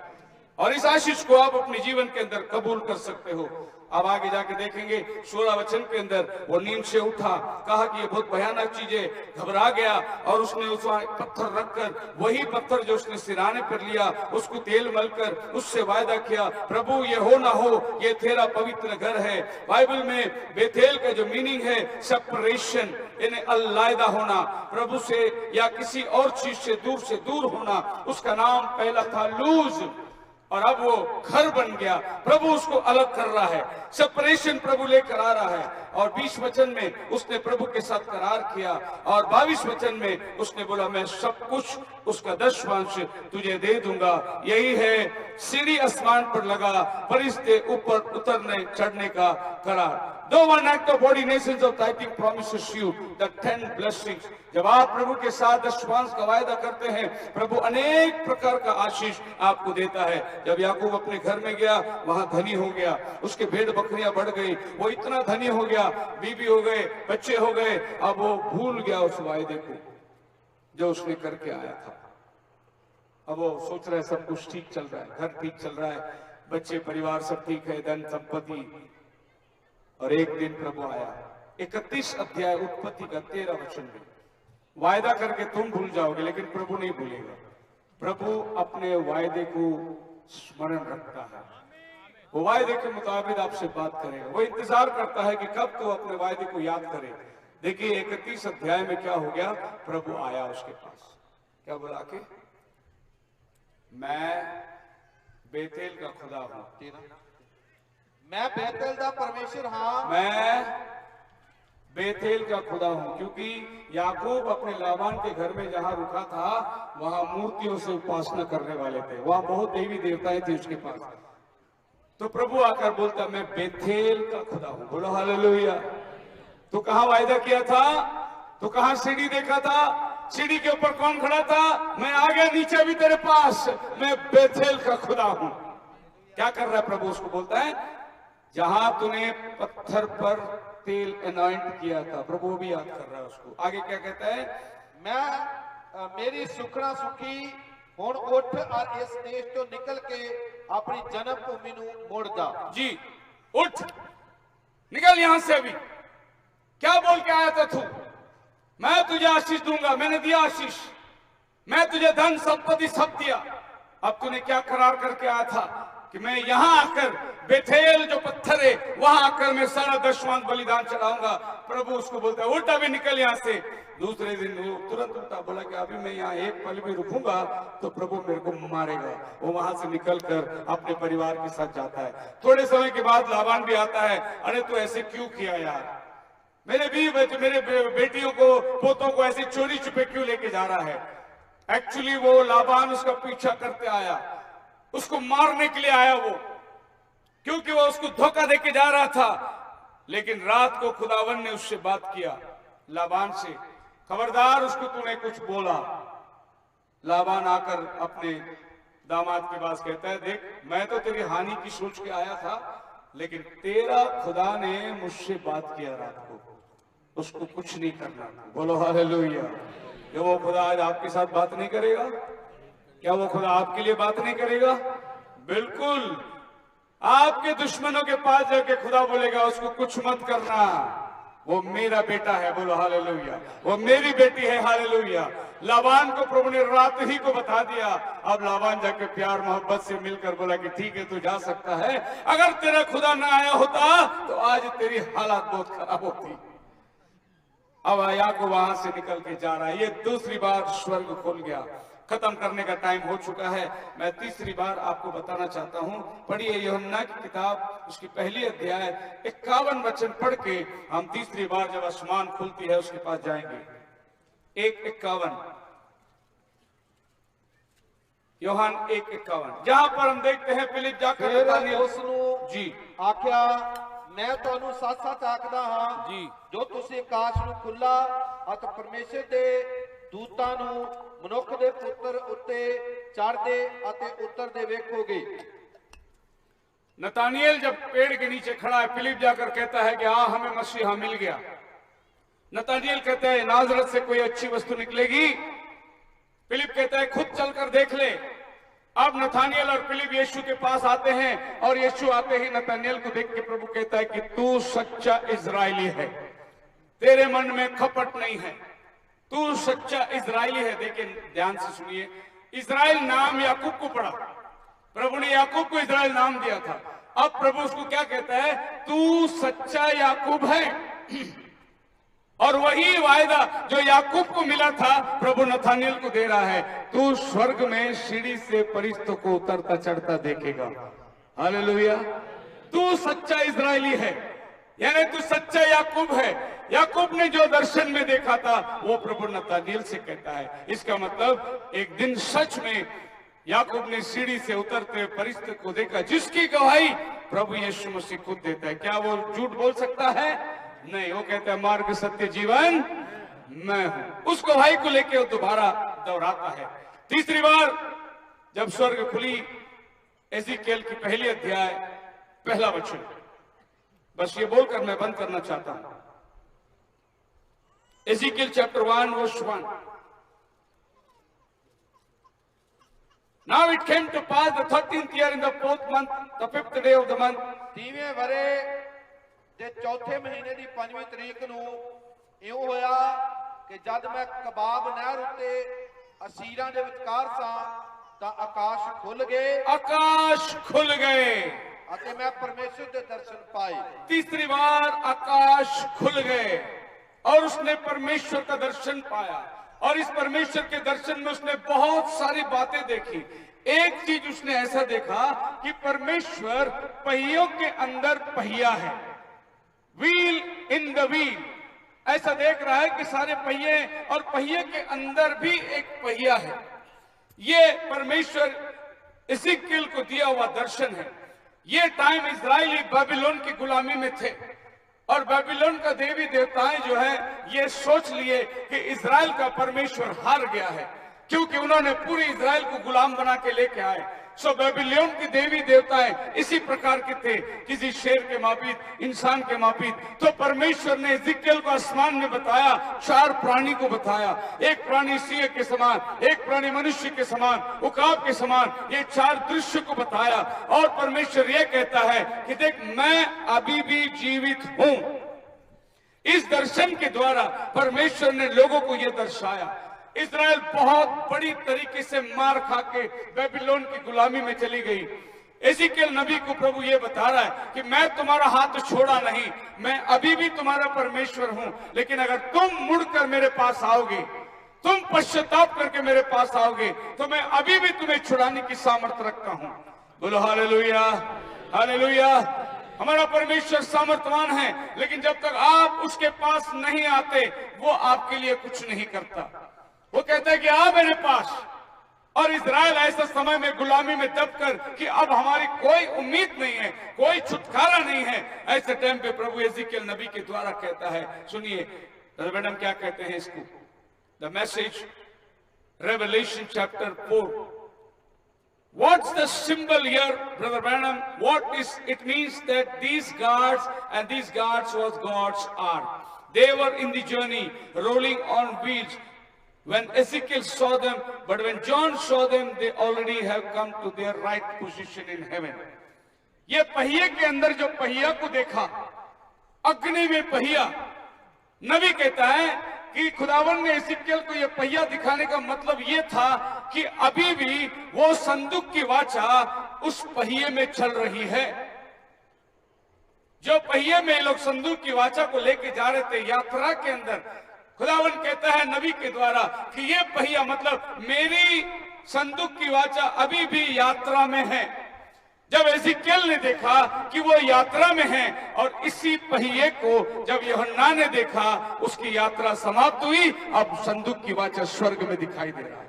और इस आशीष को आप अपने जीवन के अंदर कबूल कर सकते हो। अब आगे जाके देखेंगे 16 वचन के अंदर, वो नींद से उठा, कहा कि ये बहुत भयानक चीज है, घबरा गया, और उसने उस पत्थर रखकर, वही पत्थर जो उसने सिराने पर लिया, उसको तेल मलकर उससे वायदा किया, प्रभु ये हो ना हो, ये तेरा पवित्र घर है। बाइबल में बेथेल का जो मीनिंग है सेपरेशन, यानी अलग होना, प्रभु से या किसी और चीज से दूर होना, उसका नाम पहला था लूज, और अब वो घर बन गया। प्रभु उसको अलग कर रहा है, सेपरेशन प्रभु लेकर आ रहा है। और 20 वचन में उसने प्रभु के साथ करार किया, और 22 वचन में उसने बोला मैं सब कुछ उसका 10वां तुझे दे दूंगा। यही है सीढ़ी आसमान पर लगा, फरिश्ते ऊपर उतरने चढ़ने का करार। No one act of ordinations of tithing promises you the 10 blessings. जब आप प्रभु के साथ 10वां का वायदा करते हैं, प्रभु अनेक प्रकार का आशीष आपको देता है। जब याकूब अपने घर में गया, वहां धनी हो गया, उसके भेड़ बकरियां बढ़ गई, वो इतना धनी हो गया, बीबी हो गए, बच्चे हो गए। अब वो भूल गया उस वायदे को जो उसने करके आया था। अब वो सोच रहा है सब कुछ ठीक चल रहा है, घर ठीक चल रहा है, बच्चे परिवार सब ठीक है, धन संपत्ति। और एक दिन प्रभु आया। 31 अध्याय उत्पत्ति का 13 वचन में, वायदा करके तुम भूल जाओगे लेकिन प्रभु नहीं भूलेगा। प्रभु अपने वायदे को स्मरण रखता है, वो वायदे के मुताबिक आपसे बात करेगा। वो इंतजार करता है कि कब तो अपने वायदे को याद करे। देखिए 31 अध्याय में क्या हो गया, प्रभु आया उसके पास, क्या बोला के मैं बेतेल का खुदा हूं, मैं बेतेल का परमेश्वर हाँ, मैं बेतेल का खुदा हूं। क्योंकि याकूब अपने लाबान के घर में जहां रुका था, वहां मूर्तियों से उपासना करने वाले थे, वहां बहुत देवी देवताएं थे उसके पास। तो प्रभु आकर बोलता मैं बेतेल का खुदा हूं। बोलो हालेलुया। तो कहां वायदा किया था, तो कहां सीढ़ी देखा था, सीढ़ी के ऊपर कौन खड़ा था, मैं आ गया नीचे भी तेरे पास, मैं बेतेल का खुदा हूं। क्या कर रहा है प्रभु, उसको बोलता है जहां तूने पत्थर पर तेल अनॉइंट किया था, प्रभु भी याद कर रहा है उसको। आगे क्या कहता है, मैं मेरी सुखना सुखी हुण उठ और इस देश तो निकल के अपनी जन्मभूमि नूं मुड़ जा। जी उठ, निकल यहां से अभी। क्या बोल के आया था तू, मैं तुझे आशीष दूंगा, मैंने दिया आशीष, मैं तुझे धन संपत्ति सब दिया। अब तूने क्या करार करके आया था कि मैं यहां आकर बेथेल जो पत्थर है वहां आकर मैं सारा 10वां बलिदान चढ़ाऊंगा। प्रभु उसको बोलता है उठ अभी, निकल यहां से। दूसरे दिन वो तुरंत उठा, बोला कि अभी मैं यहाँ एक पल भी रुकूंगा तो प्रभु मेरे को मारेगा। वो वहां से निकलकर अपने परिवार के साथ जाता है। थोड़े समय के बाद लाबान भी आता है, अरे तू ऐसे क्यों किया यार, मेरे बेटियों को पोतों को ऐसे चोरी छुपे क्यों लेके जा रहा है। एक्चुअली वो लाबान उसका पीछा करते आया, उसको मारने के लिए आया वो, क्योंकि वो उसको धोखा देके जा रहा था। लेकिन रात को खुदावन ने उससे बात किया, लाबान से, खबरदार उसको तूने कुछ बोला। लाबान आकर अपने दामाद के पास कहता है देख मैं तो तेरी हानि की सोच के आया था, लेकिन तेरा खुदा ने मुझसे बात किया रात को, उसको कुछ नहीं करना। बोलो हालेलुया। क्या वो खुदा आज आपके साथ बात नहीं करेगा? क्या वो खुदा आपके लिए बात नहीं करेगा? बिल्कुल। आपके दुश्मनों के पास जाके खुदा बोलेगा उसको कुछ मत करना, वो मेरा बेटा है। बोलो हालेलुया। वो मेरी बेटी है। हालेलुया। लाबान को प्रभु ने रात ही को बता दिया। अब लाबान जाके प्यार मोहब्बत से मिलकर बोला कि ठीक है तू जा सकता है। अगर तेरा खुदा ना आया होता तो आज तेरी हालत बहुत खराब होती। अब याकूब वहां से निकल के जा रहा है। ये दूसरी बार स्वर्ग खुल गया। खत्म करने का टाइम हो चुका है। मैं तीसरी बार आपको बताना चाहता हूं। पढ़िए यूहन्ना की किताब, उसकी पहली अध्याय 51 वचन पढ़ के हम तीसरी बार जब आसमान खुलती है उसके पास जाएंगे। 1:51, यूहन 1:51, जहां पर हम देखते हैं फिलिप जाकर उसनु जी आख्या, मैं ਤੁਹਾਨੂੰ ਸੱਚ-ਸੱਚ ਆਖਦਾ ਹਾਂ जी ਜੋ ਤੁਸੀਂ ਆਕਾਸ਼ ਨੂੰ ਖੁੱਲਾ ਅਤੇ ਪਰਮੇਸ਼ਰ ਦੇ ਦੂਤਾਂ ਨੂੰ ਮਨੁੱਖ ਦੇ ਪੁੱਤਰ ਉੱਤੇ ਚੜ੍ਹਦੇ ਅਤੇ ਉਤਰਦੇ ਵੇਖੋਗੇ। नतानियल जब पेड़ के नीचे खड़ा है, फिलिप जाकर कहता है कि हाँ हमें मसीहा मिल गया। नतानियल कहता है नाजरत से कोई अच्छी वस्तु निकलेगी? फिलिप कहता है खुद चलकर देख ले। अब नतानियल और फिलिप यीशु के पास आते हैं और यीशु आते ही नतानियल को देख के प्रभु कहता है कि तू सच्चा इजरायली है, तेरे मन में खपट नहीं है, तू सच्चा इजरायली है। देखिए ध्यान से सुनिए, इजराइल नाम याकूब को पड़ा। प्रभु ने याकूब को इजराइल नाम दिया था। अब प्रभु उसको क्या कहता है? तू सच्चा याकूब है। और वही वायदा जो याकूब को मिला था प्रभु नथानियल को दे रहा है। तू स्वर्ग में सीढ़ी से फरिश्तों को उतरता चढ़ता देखेगा। हालेलुया। तू सच्चा इजरायली है, यानी तू सच्चा याकूब है। याकूब ने जो दर्शन में देखा था वो प्रभु नथानियल से कहता है। इसका मतलब एक दिन सच में याकूब ने सीढ़ी से उतरते फरिश्ते को देखा, जिसकी गवाही प्रभु यीशु मसीह खुद देता है। क्या वो झूठ बोल सकता है? नहीं। वो कहता है मार्ग सत्य जीवन मैं हूं। उस गवाही को लेके वो दोबारा दोहराता है। तीसरी बार जब स्वर्ग खुली, एजिकियल की पहली अध्याय पहला वचन, बस ये बोलकर मैं बंद करना चाहता हूं। एजिकियल chapter 1 verse 1। Now it came to pass the 13th year in the 4th month, the 5th day of the month. 30ਵੇਂ ਵਰੇ ਦੇ ਚੌਥੇ ਮਹੀਨੇ ਦੀ 5ਵੀਂ ਤਰੀਕ ਨੂੰ ਇਉਂ ਹੋਇਆ ਕਿ ਜਦ ਮੈਂ ਕਬਾਬ ਨਹਿਰ ਉੱਤੇ ਅਸੀਰਾਂ ਦੇ ਵਿਚਕਾਰ ਸਾਂ ਤਾਂ ਆਕਾਸ਼ ਖੁੱਲ ਗਏ। आकाश खुल गए ਅਤੇ ਮੈਂ ਪਰਮੇਸ਼ਰ ਦੇ ਦਰਸ਼ਨ ਪਾਏ। तीसरी बार आकाश खुल गए और उसने परमेश्वर का दर्शन पाया। और इस परमेश्वर के दर्शन में उसने बहुत सारी बातें देखी। एक चीज उसने ऐसा देखा कि परमेश्वर पहियों के अंदर पहिया है, व्हील इन द व्हील। ऐसा देख रहा है कि सारे पहिए और पहिए के अंदर भी एक पहिया है। ये परमेश्वर एजिकियल को दिया हुआ दर्शन है। ये टाइम इजरायली बाबिलोन की गुलामी में थे और बाबिलोन का देवी देवताएं जो है ये सोच लिए कि इजराइल का परमेश्वर हार गया है, क्योंकि उन्होंने पूरी इजराइल को गुलाम बना के लेके आए। सो बाबिलोन की देवी देवताएं इसी प्रकार के थे, किसी शेर के मापित, इंसान के मापित। तो परमेश्वर ने एजिकियल को आसमान में बताया, 4 प्राणी को बताया। एक प्राणी सिंह के समान, एक प्राणी मनुष्य के समान, उकाब के समान, ये 4 दृश्य को बताया। और परमेश्वर ये कहता है कि देख मैं अभी भी जीवित हूं। इस दर्शन के द्वारा परमेश्वर ने लोगों को यह दर्शाया। इजराइल बहुत बड़ी तरीके से मार खा के बेबीलोन की गुलामी में चली गई। एजिकियल नबी को प्रभु ये बता रहा है कि मैं तुम्हारा हाथ छोड़ा नहीं, मैं अभी भी तुम्हारा परमेश्वर हूं। लेकिन अगर तुम मुड़कर मेरे पास आओगे, तुम पश्चाताप करके मेरे पास आओगे, तो मैं अभी भी तुम्हें छुड़ाने की सामर्थ्य रखता हूं। बोलो हालेलुया, हालेलुया। हमारा परमेश्वर सामर्थ्यवान है, लेकिन जब तक आप उसके पास नहीं आते वो आपके लिए कुछ नहीं करता। वो कहता है कि आ मेरे पास। और इजराइल ऐसा समय में गुलामी में दबकर कि अब हमारी कोई उम्मीद नहीं है, कोई छुटकारा नहीं है, ऐसे टाइम पे प्रभु एजिकियल नबी के द्वारा कहता है। सुनिए मैडम क्या कहते हैं इसको, the message revelation chapter 4 What's the symbol here, Brother Branham? It means that these guards was God's ark. They were in the journey, rolling on wheels. When Ezekiel saw them, but when John saw them, they already have come to their right position in heaven. ये पहिए के अंदर जो पहिया को देखा, अग्नि में पहिया, नबी कहता है कि खुदावन ने एजिकियल को यह पहिया दिखाने का मतलब यह था कि अभी भी वो संदूक की वाचा उस पहिए में चल रही है। जो पहिए में लोग संदूक की वाचा को लेके जा रहे थे यात्रा के अंदर, खुदावन कहता है नबी के द्वारा कि ये पहिया मतलब मेरी संदूक की वाचा अभी भी यात्रा में है। जब एजिकियल ने देखा कि वो यात्रा में है और इसी पहिए को जब यूहन्ना ने देखा, उसकी यात्रा समाप्त हुई, अब संदूक की वाचा स्वर्ग में दिखाई दे रहा है।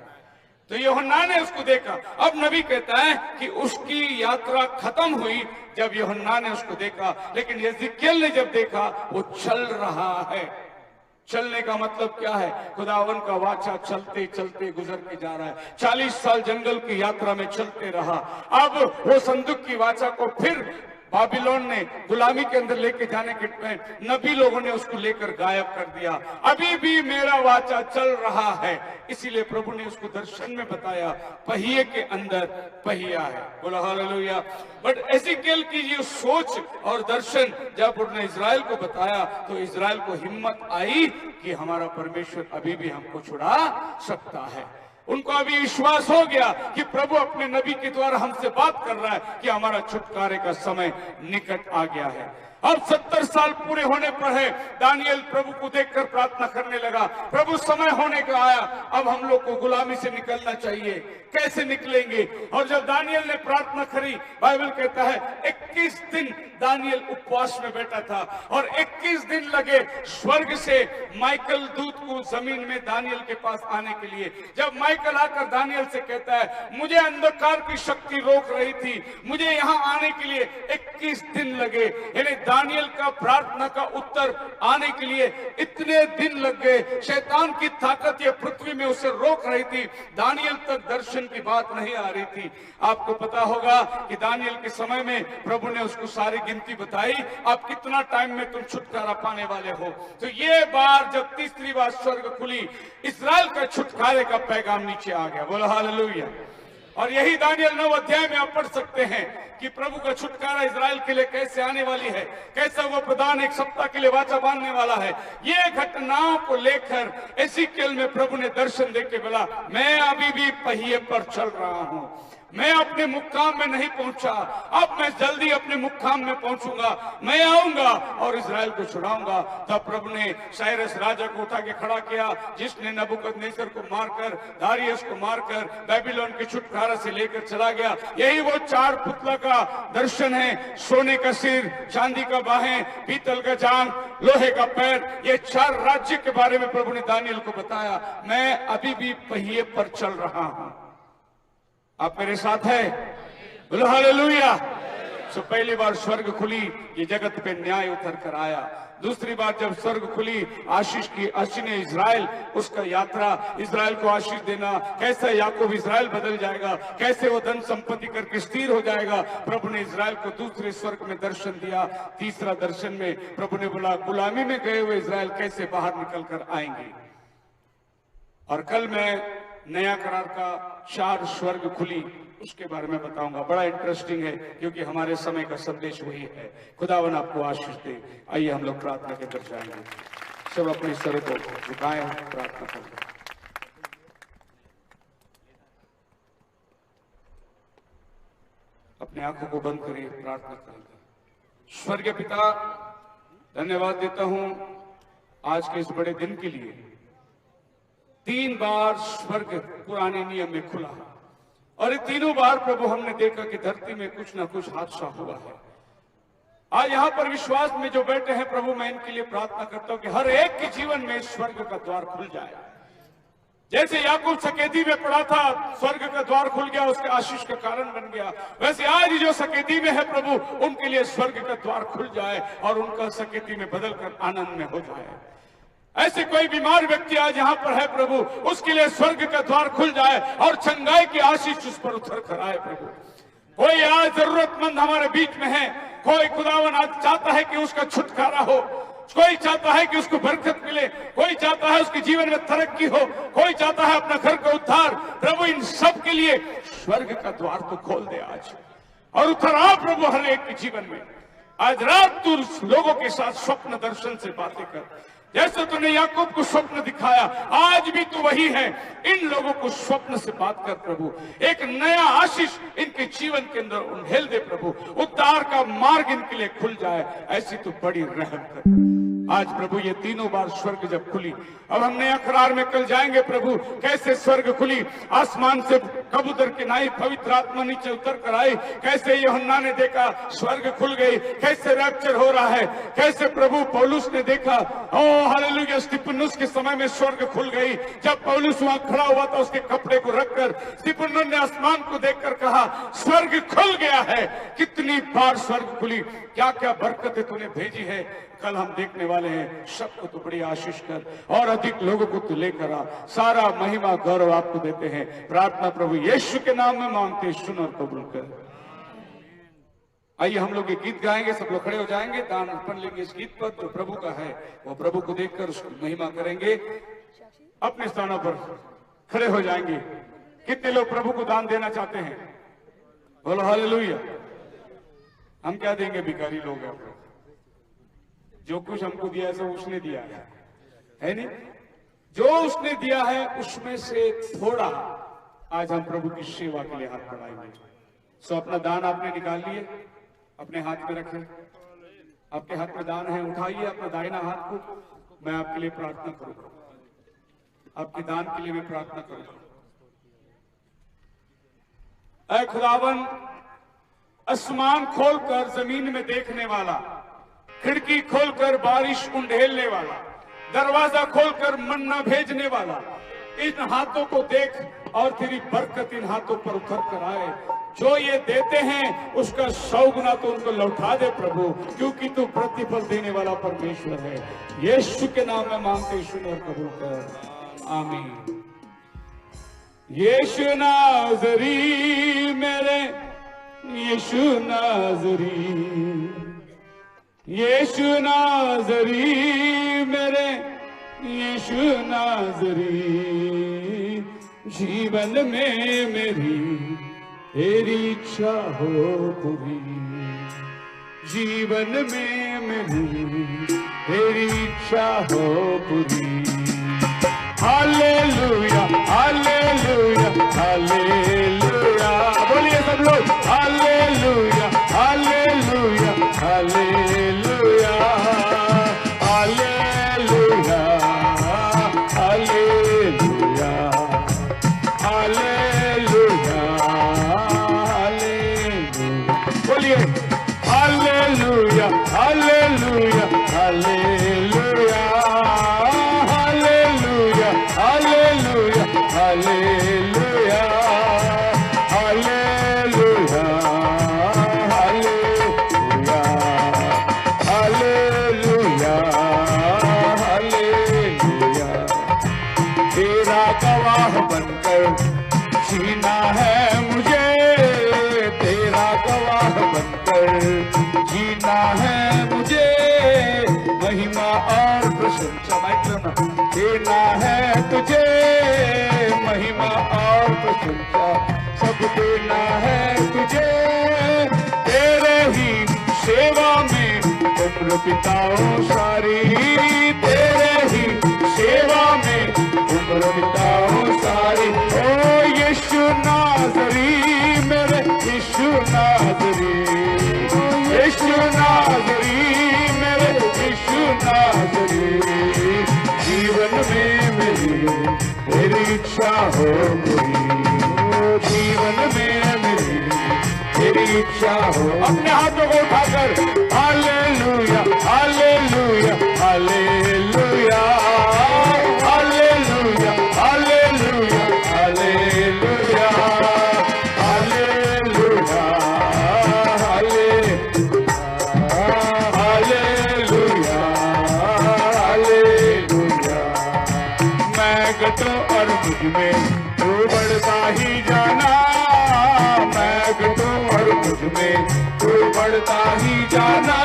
तो यूहन्ना ने उसको देखा। अब नबी कहता है कि उसकी यात्रा खत्म हुई जब यूहन्ना ने उसको देखा, लेकिन एजिकियल ने जब देखा वो चल रहा है। चलने का मतलब क्या है? खुदावन का वाचा चलते चलते गुजर के जा रहा है। 40 साल जंगल की यात्रा में चलते रहा। अब वो संदूक की वाचा को फिर बाबिलोन ने गुलामी के अंदर लेके जाने के नबी लोगों ने उसको लेकर गायब कर दिया। अभी भी मेरा वाचा चल रहा है, इसीलिए प्रभु ने उसको दर्शन में बताया पहिए के अंदर पहिया है। बोला हालेलुया। बट एजिकियल की ये सोच और दर्शन जब उन्होंने इजराइल को बताया तो इजराइल को हिम्मत आई कि हमारा परमेश्वर अभी भी हमको छुड़ा सकता है। उनको अभी विश्वास हो गया कि प्रभु अपने नबी के द्वारा हमसे बात कर रहा है कि हमारा छुटकारे का समय निकट आ गया है। अब 70 साल पूरे होने पर है, दानियल प्रभु को देखकर प्रार्थना करने लगा, प्रभु समय होने का आया, अब हम लोग को गुलामी से निकलना चाहिए, कैसे निकलेंगे? और जब दानियल ने प्रार्थना करी, बाइबल कहता है 21 दिन दानियल उपवास में बैठा था और 21 दिन लगे स्वर्ग से माइकल दूत को जमीन में दानियल के पास आने के लिए। जब माइकल आकर दानियल से कहता है मुझे अंधकार की शक्ति रोक रही थी, मुझे यहाँ आने के लिए 21 दिन लगे, यानी दानियल का प्रार्थना का उत्तर आने के लिए इतने दिन लग गए। शैतान की ताकत ये पृथ्वी में उसे रोक रही थी, दानियल तक दर्शन की बात नहीं आ रही थी। आपको पता होगा कि दानियल के समय में प्रभु ने उसको सारी गिनती बताई, आप कितना टाइम में तुम छुटकारा पाने वाले हो। तो ये बार जब तीसरी बार स्वर्ग खुली, इस्राएल का छुटकारे का पैगाम नीचे आ गया। बोलो हालेलुया। और यही दानियल 9 अध्याय में आप पढ़ सकते हैं कि प्रभु का छुटकारा इजराइल के लिए कैसे आने वाली है, कैसे वो प्रधान 1 सप्ताह के लिए वाचा बांधने वाला है। ये घटनाओं को लेकर एजिकियल में प्रभु ने दर्शन देके बोला मैं अभी भी पहिए पर चल रहा हूं, मैं अपने मुक्काम में नहीं पहुंचा, अब मैं जल्दी अपने मुक्काम में पहुंचूंगा, मैं आऊंगा और इजराइल को छुड़ाऊंगा। तब प्रभु ने साइरस राजा को उठा के खड़ा किया, जिसने नबूकदनेस्सर को मारकर, दारियस को मारकर बेबीलोन के छुटकारा से लेकर चला गया। यही वो 4 पुतला का दर्शन है, सोने का सिर, चांदी का बाहें, पीतल का जांघ, लोहे का पैर। ये 4 राज्य के बारे में प्रभु ने दानियल को बताया। मैं अभी भी पहिए पर चल रहा हूं। आप मेरे साथ है? बोलो हालेलुया। सो पहली बार स्वर्ग खुली, ये जगत पे न्याय उतर कर आया। दूसरी बार जब स्वर्ग खुली, आशीष की आशीष ने इजराइल, उसका यात्रा, इजराइल को आशीष देना, कैसे याकूब इजराइल बदल जाएगा, कैसे वो धन संपत्ति करके स्थिर हो जाएगा। प्रभु ने इजराइल को दूसरे स्वर्ग में दर्शन दिया। तीसरा दर्शन में प्रभु ने बोला गुलामी में गए हुए इजराइल कैसे बाहर निकल कर आएंगे। और कल मैं नया करार का 4 स्वर्ग खुली, उसके बारे में बताऊंगा। बड़ा इंटरेस्टिंग है क्योंकि हमारे समय का संदेश वही है। खुदावन आपको आशीष दे। आइए हम लोग प्रार्थना के अंदर जाएंगे। सब अपने सर को झुकाएं, प्रार्थना करें। अपने आंखों को बंद करिए, प्रार्थना करेंगे। स्वर्गीय पिता, धन्यवाद देता हूं आज के इस बड़े दिन के लिए। 3 बार स्वर्ग पुराने नियम में खुला और ये तीनों बार प्रभु हमने देखा कि धरती में कुछ ना कुछ हादसा हुआ है। आज यहाँ पर विश्वास में जो बैठे हैं प्रभु, मैं इनके लिए प्रार्थना करता हूं कि हर एक के जीवन में स्वर्ग का द्वार खुल जाए। जैसे याकूब सकेती में पड़ा था, स्वर्ग का द्वार खुल गया, उसके आशीष का कारण बन गया, वैसे आज जो सकेती में है प्रभु, उनके लिए स्वर्ग का द्वार खुल जाए और उनका सकेती में बदल कर आनंद में हो जाए। ऐसे कोई बीमार व्यक्ति आज यहाँ पर है प्रभु, उसके लिए स्वर्ग का द्वार खुल जाए और चंगाई की आशीष उस पर उतर कर आए प्रभु। कोई आज जरूरतमंद हमारे बीच में है, कोई खुदावन आज चाहता है कि उसका छुटकारा हो, कोई चाहता है कि उसको बरकत मिले, कोई चाहता है उसके जीवन में तरक्की हो, कोई चाहता है अपना घर का उद्धार। प्रभु इन सब के लिए स्वर्ग का द्वार तो खोल दे आज और उतर आ प्रभु हर एक के जीवन में। आज रात तू लोगों के साथ स्वप्न दर्शन से बातें कर, जैसे तूने याकूब को स्वप्न दिखाया, आज भी तू वही है। इन लोगों को स्वप्न से बात कर प्रभु, एक नया आशीष इनके जीवन के अंदर उंडेल दे प्रभु, उद्धार का मार्ग इनके लिए खुल जाए, ऐसी तू बड़ी रहम कर। आज प्रभु ये तीनों बार स्वर्ग जब खुली, अब हम नया करार में कल जाएंगे प्रभु, कैसे स्वर्ग खुली, आसमान से कबूतर की नाई पवित्र आत्मा नीचे उतर कर आई, कैसे यूहन्ना ने देखा स्वर्ग खुल गई, कैसे रैप्चर हो रहा है, कैसे प्रभु पौलुस ने देखा, ओ हालेलुया, स्तिफनुस के समय में स्वर्ग खुल गई। जब पौलुस वहां खड़ा हुआ था उसके कपड़े को रखकर स्तिफनुस ने आसमान को देखकर कहा स्वर्ग खुल गया है। कितनी बार स्वर्ग खुली, क्या क्या बरकतें तूने भेजी है, कल हम देखने वाले हैं। सबको तो बड़ी आशीष कर और अधिक लोगों को तो लेकर आ, सारा महिमा गौरव आपको देते हैं। प्रार्थना प्रभु यीशु के नाम में मांगते, सुन और कबूल कर। आइए हम लोग ये गीत गाएंगे, सब लोग खड़े हो जाएंगे, दान अर्पण लेंगे इस गीत पर जो प्रभु का है, वो प्रभु को देखकर उसकी महिमा करेंगे। अपने स्थानों पर खड़े हो जाएंगे। कितने लोग प्रभु को दान देना चाहते हैं? बोलो हालेलुया। हम क्या देंगे, भिखारी लोग हैं, जो कुछ हमको दिया है सब उसने दिया है नहीं? जो उसने दिया है उसमें से थोड़ा आज हम प्रभु की सेवा के लिए हाथ बढ़ाएंगे। सो अपना दान आपने निकाल लिए, अपने हाथ में रखें। आपके हाथ में दान है, उठाइए अपना दाहिना हाथ को। मैं आपके लिए प्रार्थना करूंगा, आपके दान के लिए मैं प्रार्थना करूंगा। ऐ खुदावन, आसमान खोलकर जमीन में देखने वाला, खिड़की खोलकर बारिश उंडेलने वाला, दरवाजा खोलकर मन्ना भेजने वाला, इन हाथों को देख और तेरी बरकत इन हाथों पर उतर कर आए। जो ये देते हैं उसका 100 गुना तो उनको लौटा दे प्रभु, क्योंकि तू प्रतिफल देने वाला परमेश्वर है। यीशु के नाम में मांगते, सुन और कबूल कर, आमीन। यीशु नाज़री मेरे, यीशु नाज़री, यीशु नाज़री मेरे, यीशु नाज़री, जीवन में मेरी तेरी इच्छा हो पूरी, जीवन में मेरी तेरी इच्छा हो पूरी। हालेलुया हालेलुया हालेलुया, बोलिए सब लोग, hallelujah hallelujah hallelujah hallelujah hallelujah hallelujah hallelujah, बोलिए hallelujah hallelujah hallelujah hallelujah hallelujah hallelujah hallelujah hallelujah hallelujah. तेरा गवाह बनकर जीना है मुझे, तेरा गवाह बनकर जीना है मुझे, महिमा और प्रशंसा देना है तुझे, महिमा और प्रशंसा सब देना है तुझे। तेरे ही सेवा में उम्र बिताऊं सारी, तेरे ही सेवा में उम्र बिताऊं सारी। ओ यीशु नाज़री मेरे, यीशु नाज़री, यीशु नाज़री मेरे, यीशु नाज़री, जीवन में मेरी तेरी इच्छा हो पूरी, जीवन में मेरी तेरी इच्छा हो। अपने हाथों को उठाकर hallelujah hallelujah hallelujah hallelujah hallelujah hallelujah hallelujah hallelujah hallelujah मैं घटूं और मुझ में तू बढ़ता ही जाना, मैं घटूं और मुझ में तू बढ़ता ही जाना।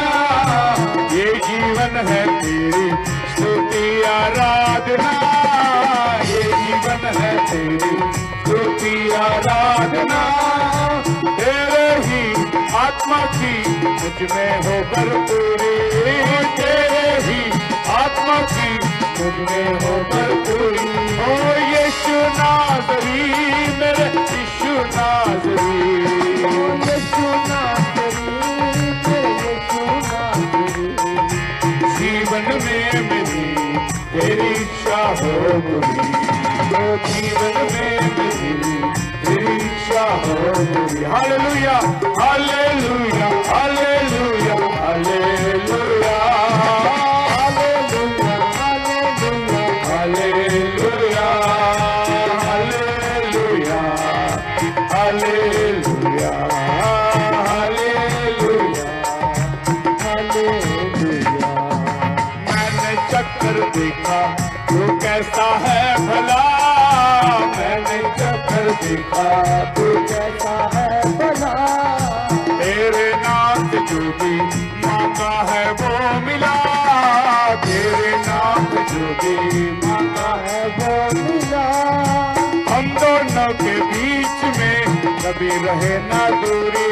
ये जीवन है तेरी स्तुति आराधना, ये जीवन है तेरी स्तुति आराधना। तेरे ही आत्मा की मुझ में हो भरपूरी, तेरे ही आत्मा की मुझ में हो भरपूरी। ओ यीशु नाज़री मेरे यीशु नाज़री, ओ यीशु नाज़री मेरे यीशु नाज़री। जीवन में मेरी तेरी इच्छा हो पूरी, ओ जीवन में मेरी तेरी इच्छा हो पूरी। Hallelujah hallelujah hallelujah hallelujah hallelujah hallelujah hallelujah hallelujah hallelujah. मैंने चक्कर देखा तू कैसा है भला, मैंने चक्कर देखा तू कैसा है भला। तेरे नाम से जो भी मांगा है वो मिला, तेरे नाम से जो भी मांगा है वो मिला। हम दोनों के बीच में कभी रहे ना दूरी,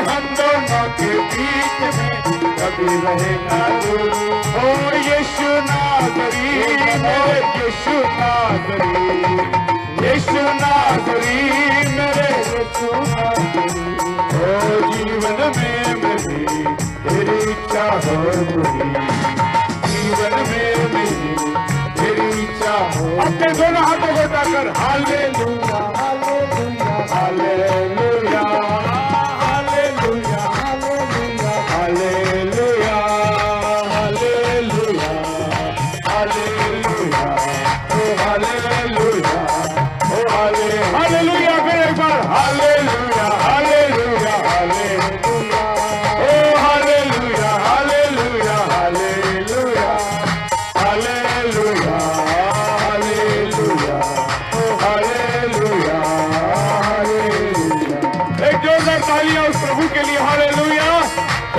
हम दोनों के बीच में कभी रहे ना दूरी। ओ यीशु नाज़री मेरे यीशु नाज़री, यीशु नाज़री मेरे यीशु नाज़री। ओ जीवन में मेरी तेरी इच्छा हो पूरी, जीवन में मेरी तेरी इच्छा हो। अपने दोनों हाथों को उठाकर hallelujah hallelujah hallelujah hallelujah hallelujah hallelujah hallelujah ओ हालेलुया ओ हालेलुया। फिर एक बार हालेलुया हालेलुया हालेलुया ओ hallelujah hallelujah hallelujah hallelujah hallelujah ओ हालेलुया हालेलुया। एक जोरदार तालियां उस प्रभु के लिए। हालेलुया।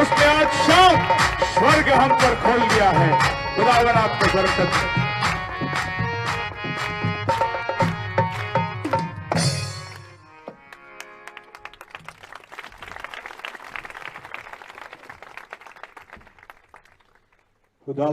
उसने आज शाम स्वर्ग हम पर खोल दिया है। खुदावन आपको बरकत दे। खुदा